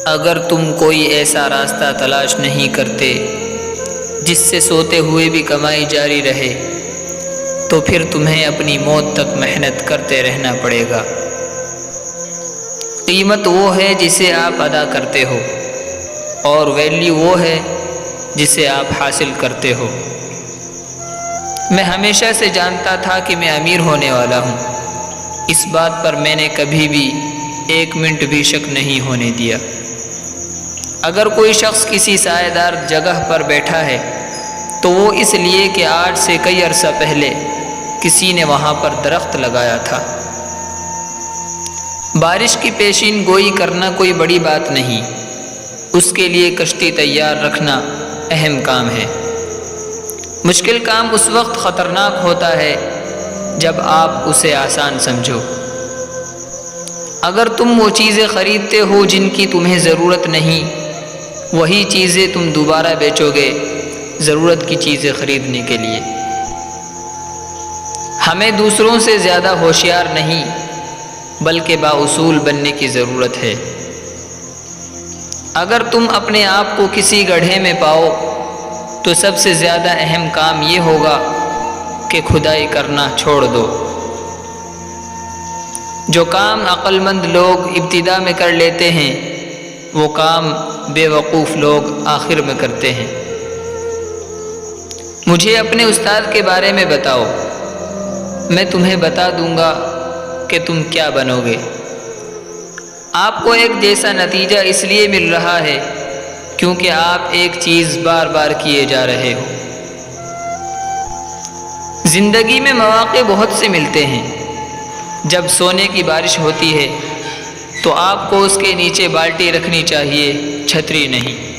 اگر تم کوئی ایسا راستہ تلاش نہیں کرتے جس سے سوتے ہوئے بھی کمائی جاری رہے تو پھر تمہیں اپنی موت تک محنت کرتے رہنا پڑے گا۔ قیمت وہ ہے جسے آپ ادا کرتے ہو، اور ویلیو وہ ہے جسے آپ حاصل کرتے ہو۔ میں ہمیشہ سے جانتا تھا کہ میں امیر ہونے والا ہوں، اس بات پر میں نے کبھی بھی ایک منٹ بھی شک نہیں ہونے دیا۔ اگر کوئی شخص کسی سایہ دار جگہ پر بیٹھا ہے تو وہ اس لیے کہ آج سے کئی عرصہ پہلے کسی نے وہاں پر درخت لگایا تھا۔ بارش کی پیشین گوئی کرنا کوئی بڑی بات نہیں، اس کے لیے کشتی تیار رکھنا اہم کام ہے۔ مشکل کام اس وقت خطرناک ہوتا ہے جب آپ اسے آسان سمجھو۔ اگر تم وہ چیزیں خریدتے ہو جن کی تمہیں ضرورت نہیں، وہی چیزیں تم دوبارہ بیچو گے ضرورت کی چیزیں خریدنے کے لیے۔ ہمیں دوسروں سے زیادہ ہوشیار نہیں بلکہ بااصول بننے کی ضرورت ہے۔ اگر تم اپنے آپ کو کسی گڑھے میں پاؤ تو سب سے زیادہ اہم کام یہ ہوگا کہ کھدائی کرنا چھوڑ دو۔ جو کام عقل مند لوگ ابتدا میں کر لیتے ہیں وہ کام بے وقوف لوگ آخر میں کرتے ہیں۔ مجھے اپنے استاد کے بارے میں بتاؤ، میں تمہیں بتا دوں گا کہ تم کیا بنو گے۔ آپ کو ایک جیسا نتیجہ اس لیے مل رہا ہے کیونکہ آپ ایک چیز بار بار کیے جا رہے ہو۔ زندگی میں مواقع بہت سے ملتے ہیں۔ جب سونے کی بارش ہوتی ہے تو آپ کو اس کے نیچے بالٹی رکھنی چاہیے، چھتری نہیں۔